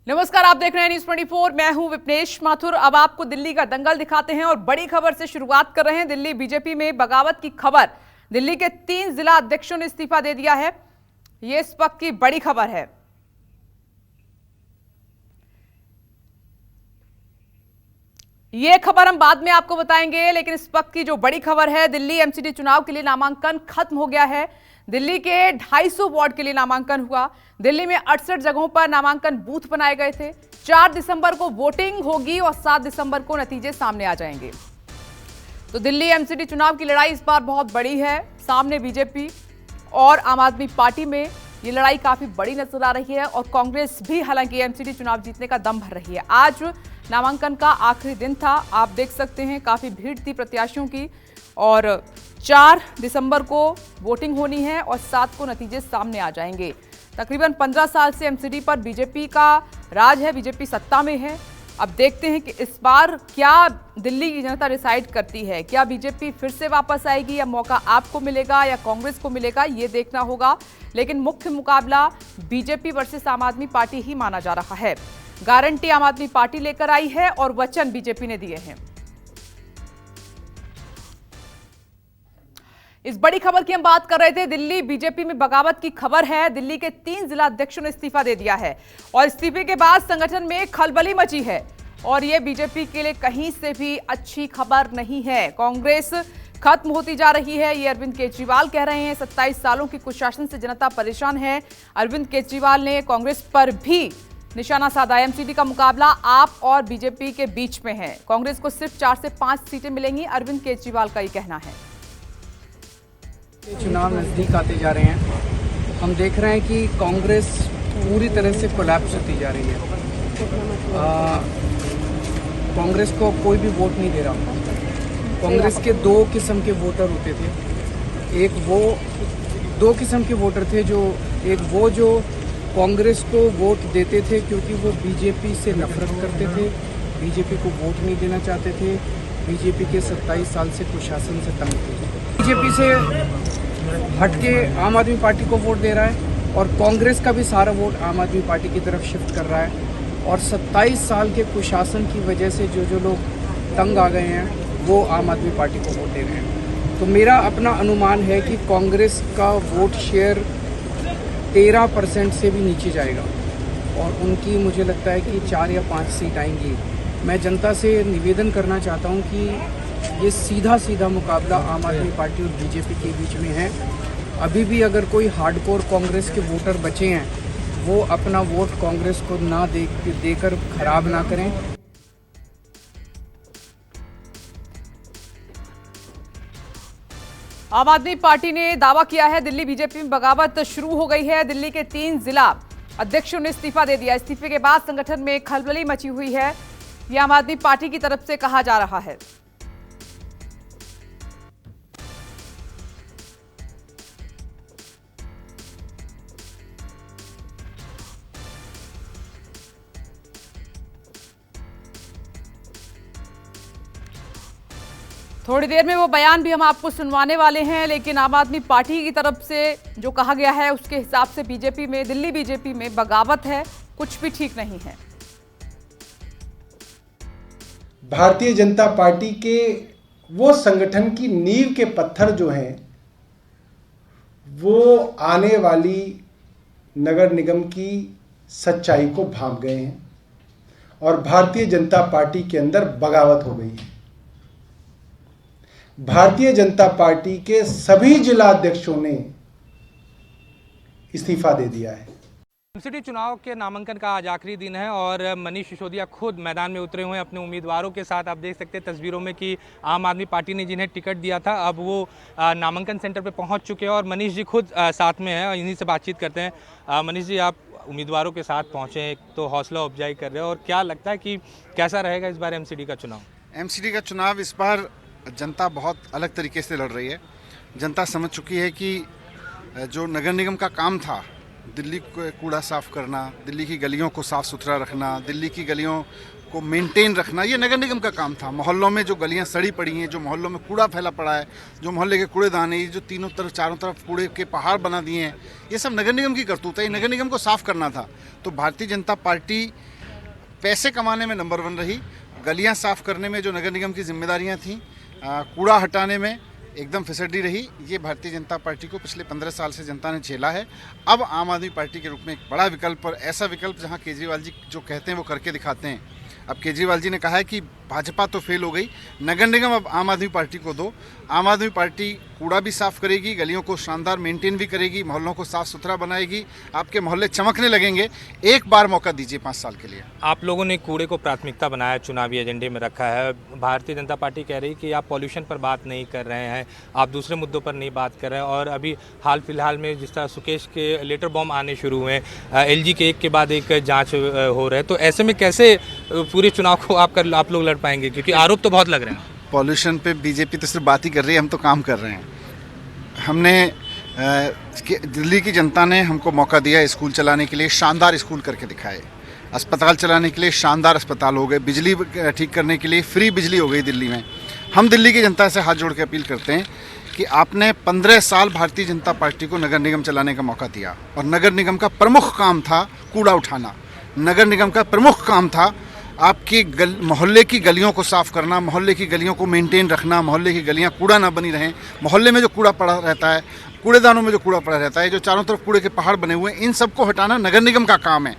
नमस्कार, आप देख रहे हैं न्यूज 24। मैं हूं विपनेश माथुर। अब आपको दिल्ली का दंगल दिखाते हैं और बड़ी खबर से शुरुआत कर रहे हैं। दिल्ली बीजेपी में बगावत की खबर। दिल्ली के 3 जिला अध्यक्षों ने इस्तीफा दे दिया है। यह इस वक्त की बड़ी खबर है। यह खबर हम बाद में आपको बताएंगे, लेकिन इस वक्त की जो बड़ी खबर है, दिल्ली एमसीडी चुनाव के लिए नामांकन खत्म हो गया है। दिल्ली के 250 वार्ड के लिए नामांकन हुआ। दिल्ली में 68 जगहों पर नामांकन बूथ बनाए गए थे। 4 दिसंबर को वोटिंग होगी और 7 दिसंबर को नतीजे सामने आ जाएंगे। तो दिल्ली एमसीडी चुनाव की लड़ाई इस बार बहुत बड़ी है। सामने बीजेपी और आम आदमी पार्टी में ये लड़ाई काफी बड़ी नजर आ रही है और कांग्रेस भी हालांकि एमसीडी चुनाव जीतने का दम भर रही है। आज नामांकन का आखिरी दिन था। आप देख सकते हैं काफी भीड़ थी प्रत्याशियों की और 4 दिसंबर को वोटिंग होनी है और 7 को नतीजे सामने आ जाएंगे। तकरीबन 15 साल से एमसीडी पर बीजेपी का राज है, बीजेपी सत्ता में है। अब देखते हैं कि इस बार क्या दिल्ली की जनता डिसाइड करती है। क्या बीजेपी फिर से वापस आएगी या मौका आपको मिलेगा या कांग्रेस को मिलेगा, ये देखना होगा। लेकिन मुख्य मुकाबला बीजेपी वर्सेस आम आदमी पार्टी ही माना जा रहा है। गारंटी आम आदमी पार्टी लेकर आई है और वचन बीजेपी ने दिए हैं। इस बड़ी खबर की हम बात कर रहे थे। दिल्ली बीजेपी में बगावत की खबर है। दिल्ली के 3 जिला अध्यक्षों ने इस्तीफा दे दिया है और इस्तीफे के बाद संगठन में खलबली मची है और यह बीजेपी के लिए कहीं से भी अच्छी खबर नहीं है। कांग्रेस खत्म होती जा रही है, ये अरविंद केजरीवाल कह रहे हैं। 27 सालों की कुशासन से जनता परेशान है। अरविंद केजरीवाल ने कांग्रेस पर भी निशाना साधा। एमसीडी का मुकाबला आप और बीजेपी के बीच में है। कांग्रेस को सिर्फ 4 से 5 सीटें मिलेंगी, अरविंद केजरीवाल का ये कहना है। चुनाव नज़दीक आते जा रहे हैं। हम देख रहे हैं कि कांग्रेस पूरी तरह से कोलैप्स होती जा रही है। कांग्रेस को कोई भी वोट नहीं दे रहा। कांग्रेस के 2 किस्म के वोटर होते थे। एक वो 2 किस्म के वोटर थे, जो कांग्रेस को वोट देते थे क्योंकि वो बीजेपी से नफरत करते थे, बीजेपी को वोट नहीं देना चाहते थे, बीजेपी के 27 साल से कुशासन से तंग थे। बीजेपी से हटके आम आदमी पार्टी को वोट दे रहा है और कांग्रेस का भी सारा वोट आम आदमी पार्टी की तरफ शिफ्ट कर रहा है और 27 साल के कुशासन की वजह से जो लोग तंग आ गए हैं वो आम आदमी पार्टी को वोट दे रहे हैं। तो मेरा अपना अनुमान है कि कांग्रेस का वोट शेयर 13% से भी नीचे जाएगा और उनकी मुझे लगता है कि 4 या 5 सीट आएंगी। मैं जनता से निवेदन करना चाहता हूं कि ये सीधा मुकाबला आम आदमी पार्टी और बीजेपी के बीच में है। अभी भी अगर कोई हार्डकोर कांग्रेस के वोटर बचे हैं वो अपना वोट कांग्रेस को ना देकर खराब ना करें। आम आदमी पार्टी ने दावा किया है दिल्ली बीजेपी में बगावत शुरू हो गई है। दिल्ली के 3 जिला अध्यक्षों ने इस्तीफा दे दिया। इस्तीफे के बाद संगठन में खलबली मची हुई है, यह आम आदमी पार्टी की तरफ से कहा जा रहा है। थोड़ी देर में वो बयान भी हम आपको सुनवाने वाले हैं, लेकिन आम आदमी पार्टी की तरफ से जो कहा गया है उसके हिसाब से दिल्ली बीजेपी में बगावत है, कुछ भी ठीक नहीं है। भारतीय जनता पार्टी के वो संगठन की नींव के पत्थर जो हैं वो आने वाली नगर निगम की सच्चाई को भांप गए हैं और भारतीय जनता पार्टी के अंदर बगावत हो गई है। भारतीय जनता पार्टी के सभी जिला अध्यक्षों ने इस्तीफा दे दिया है। एमसीडी चुनाव के नामांकन का आज आखिरी दिन है और मनीष सिसोदिया खुद मैदान में उतरे हुए हैं अपने उम्मीदवारों के साथ। आप देख सकते हैं तस्वीरों में कि आम आदमी पार्टी ने जिन्हें टिकट दिया था अब वो नामांकन सेंटर पे पहुंच चुके हैं और मनीष जी खुद साथ में हैं और इन्हीं से बातचीत करते हैं। मनीष जी, आप उम्मीदवारों के साथ पहुँचे, एक तो हौसला अफजाई कर रहे हैं और क्या लगता है कि कैसा रहेगा इस बार एमसीडी का चुनाव? एमसीडी का चुनाव इस बार जनता बहुत अलग तरीके से लड़ रही है। जनता समझ चुकी है कि जो नगर निगम का काम था, दिल्ली को कूड़ा साफ करना, दिल्ली की गलियों को साफ सुथरा रखना, दिल्ली की गलियों को मेंटेन रखना ये नगर निगम का काम था। मोहल्लों में जो गलियां सड़ी पड़ी हैं, जो मोहल्लों में कूड़ा फैला पड़ा है, जो मोहल्ले के कूड़ेदान है, ये जो तीनों तरफ चारों तरफ कूड़े के पहाड़ बना दिए हैं, ये सब नगर निगम की करतूत है। ये नगर निगम को साफ करना था। तो भारतीय जनता पार्टी पैसे कमाने में नंबर 1 रही, गलियां साफ करने में जो नगर निगम की जिम्मेदारियां थीं, कूड़ा हटाने में एकदम फिसड्डी रही। ये भारतीय जनता पार्टी को पिछले 15 साल से जनता ने झेला है। अब आम आदमी पार्टी के रूप में एक बड़ा विकल्प, और ऐसा विकल्प जहां केजरीवाल जी जो कहते हैं वो करके दिखाते हैं। अब केजरीवाल जी ने कहा है कि भाजपा तो फेल हो गई, नगर निगम अब आम आदमी पार्टी को दो। आम आदमी पार्टी कूड़ा भी साफ करेगी, गलियों को शानदार मेंटेन भी करेगी, मोहल्लों को साफ सुथरा बनाएगी, आपके मोहल्ले चमकने लगेंगे। एक बार मौका दीजिए 5 साल के लिए। आप लोगों ने कूड़े को प्राथमिकता बनाया, चुनावी एजेंडे में रखा है। भारतीय जनता पार्टी कह रही है कि आप पॉल्यूशन पर बात नहीं कर रहे हैं, आप दूसरे मुद्दों पर नहीं बात कर रहे हैं। और अभी हाल फिलहाल में जिस तरह सुकेश के लेटर बॉम्ब आने शुरू हुए, LG के एक के बाद एक जाँच हो रहे हैं, तो ऐसे में कैसे पूरे चुनाव को आप लोग लड़ पाएंगे, क्योंकि आरोप तो बहुत लग रहे हैं। पॉल्यूशन पे बीजेपी तो सिर्फ बात ही कर रही है, हम तो काम कर रहे हैं। हमने दिल्ली की जनता ने हमको मौका दिया स्कूल चलाने के लिए, शानदार स्कूल करके दिखाए। अस्पताल चलाने के लिए शानदार अस्पताल हो गए, बिजली ठीक करने के लिए फ्री बिजली हो गई दिल्ली में। हम दिल्ली की जनता से हाथ जोड़ के अपील करते हैं कि आपने 15 साल भारतीय जनता पार्टी को नगर निगम चलाने का मौका दिया, और नगर निगम का प्रमुख काम था कूड़ा उठाना। नगर निगम का प्रमुख काम था आपकी मोहल्ले की गलियों को साफ करना, मोहल्ले की गलियों को मेंटेन रखना, मोहल्ले की गलियां कूड़ा ना बनी रहें। मोहल्ले में जो कूड़ा पड़ा रहता है, कूड़ेदानों में जो कूड़ा पड़ा रहता है, जो चारों तरफ कूड़े के पहाड़ बने हुए हैं, इन सबको हटाना नगर निगम का काम है।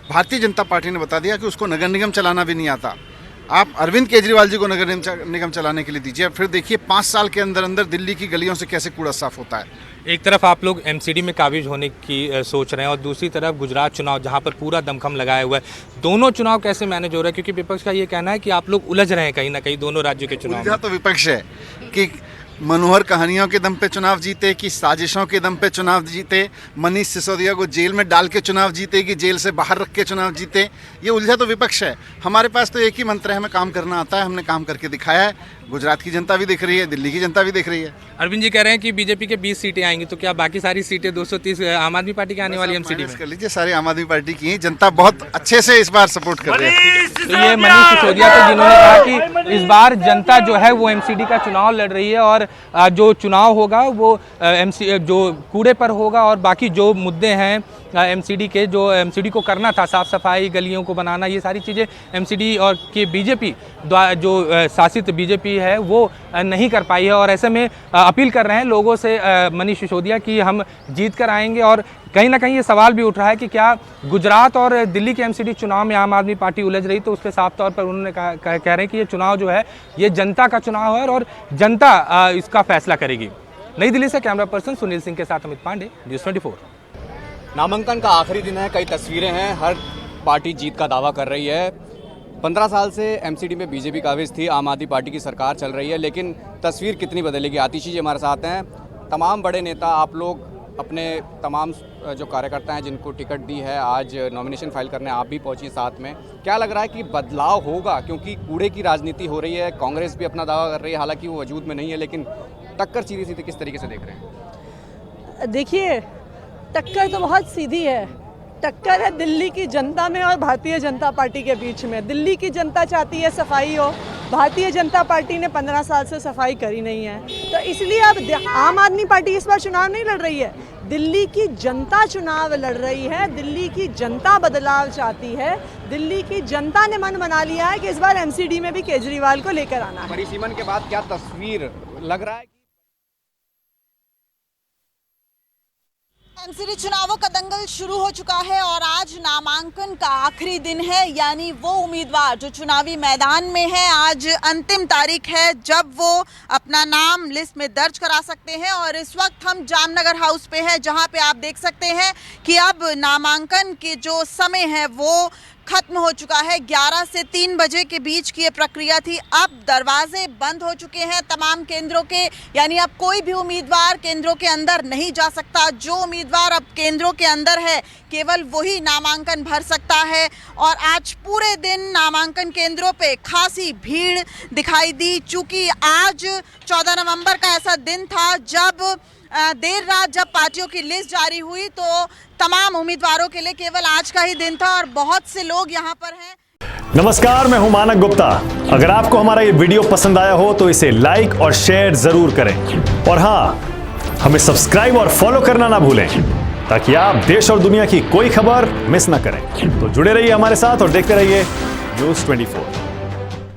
भारतीय जनता पार्टी ने बता दिया कि उसको नगर निगम चलाना भी नहीं आता। आप अरविंद केजरीवाल जी को नगर निगम चलाने के लिए दीजिए, फिर देखिए 5 साल के अंदर अंदर दिल्ली की गलियों से कैसे कूड़ा साफ होता है। एक तरफ आप लोग MCD में काबिज होने की सोच रहे हैं, और दूसरी तरफ गुजरात चुनाव जहां पर पूरा दमखम लगाया हुआ है। दोनों चुनाव कैसे मैनेज हो रहे हैं, क्योंकि विपक्ष का ये कहना है कि आप लोग उलझ रहे हैं कहीं ना कहीं दोनों राज्यों के चुनाव में। तो विपक्ष है कि मनोहर कहानियों के दम पे चुनाव जीते कि साजिशों के दम पे चुनाव जीते, मनीष सिसोदिया को जेल में डाल के चुनाव जीते कि जेल से बाहर रख के चुनाव जीते, ये उलझा तो विपक्ष है। हमारे पास तो एक ही मंत्र है, हमें काम करना आता है, हमने काम करके दिखाया है। गुजरात की जनता भी देख रही है, दिल्ली की जनता भी देख रही है। अरविंद जी कह रहे हैं कि बीजेपी के 20 सीटें आएंगी, तो क्या बाकी सारी सीटें 230 आम आदमी पार्टी की आने वाली MCD में? कर लीजिए, सारी आम आदमी पार्टी की जनता बहुत अच्छे से इस बार सपोर्ट कर रही है। तो ये मनीष सिसोदिया थे जिन्होंने कहा कि इस बार जनता जो है वो MCD का चुनाव लड़ रही है, और जो चुनाव होगा वो जो कूड़े पर होगा, और बाकी जो मुद्दे हैं MCD के, जो MCD को करना था, साफ सफाई, गलियों को बनाना, ये सारी चीज़ें MCD और के बीजेपी जो शासित बीजेपी है वो नहीं कर पाई है। और ऐसे में अपील कर रहे हैं लोगों से मनीष सिसोदिया कि हम जीत कर आएंगे। और कहीं ना कहीं ये सवाल भी उठ रहा है कि क्या गुजरात और दिल्ली के MCD चुनाव में आम आदमी पार्टी उलझ रही, तो उस पर साफ तौर पर उन्होंने कह रहे हैं कि ये चुनाव जो है ये जनता का चुनाव है, और जनता इसका फैसला करेगी। नई दिल्ली से कैमरा पर्सन सुनील सिंह के साथ अमित पांडे, न्यूज़ 24। नामांकन का आखिरी दिन है, कई तस्वीरें हैं, हर पार्टी जीत का दावा कर रही है। 15 साल से MCD में बीजेपी काबिज थी, आम आदमी पार्टी की सरकार चल रही है, लेकिन तस्वीर कितनी बदलेगी। आतिशी जी हमारे साथ हैं। तमाम बड़े नेता, आप लोग अपने तमाम जो कार्यकर्ता हैं जिनको टिकट दी है, आज नॉमिनेशन फाइल करने आप भी पहुंची साथ में। क्या लग रहा है कि बदलाव होगा, क्योंकि कूड़े की राजनीति हो रही है, कांग्रेस भी अपना दावा कर रही है, हालांकि वो वजूद में नहीं है, लेकिन टक्कर सीधी सीधी किस तरीके से देख रहे हैं? देखिए, टक्कर तो बहुत सीधी है। टक्कर है दिल्ली की जनता में और भारतीय जनता पार्टी के बीच में। दिल्ली की जनता चाहती है सफाई हो, भारतीय जनता पार्टी ने 15 साल से सफाई करी नहीं है, तो इसलिए अब आम आदमी पार्टी इस बार चुनाव नहीं लड़ रही है, दिल्ली की जनता चुनाव लड़ रही है। दिल्ली की जनता बदलाव चाहती है, दिल्ली की जनता ने मन बना लिया है कि इस बार MCD में भी केजरीवाल को लेकर आना है। परिसीमन के बाद क्या तस्वीर लग रहा है? MCD चुनावों का दंगल शुरू हो चुका है, और आज नामांकन का आखिरी दिन है, यानी वो उम्मीदवार जो चुनावी मैदान में है, आज अंतिम तारीख है जब वो अपना नाम लिस्ट में दर्ज करा सकते हैं। और इस वक्त हम जामनगर हाउस पे हैं, जहां पे आप देख सकते हैं कि अब नामांकन के जो समय है वो खत्म हो चुका है। 11 से 3 बजे के बीच की ये प्रक्रिया थी। अब दरवाजे बंद हो चुके हैं तमाम केंद्रों के, यानी अब कोई भी उम्मीदवार केंद्रों के अंदर नहीं जा सकता। जो उम्मीदवार अब केंद्रों के अंदर है केवल वही नामांकन भर सकता है। और आज पूरे दिन नामांकन केंद्रों पे खासी भीड़ दिखाई दी, चूँकि आज 14 नवंबर का ऐसा दिन था जब देर रात जब पार्टियों की लिस्ट जारी हुई, तो तमाम उम्मीदवारों के लिए केवल आज का ही दिन था, और बहुत से लोग यहाँ पर हैं। नमस्कार, मैं हूं मानक गुप्ता। अगर आपको हमारा ये वीडियो पसंद आया हो तो इसे लाइक और शेयर जरूर करें और हाँ, हमें सब्सक्राइब और फॉलो करना ना भूलें ताकि आप देश और दुनिया की कोई खबर मिस ना करें। तो जुड़े रहिए हमारे साथ और देखते रहिए न्यूज़ 24।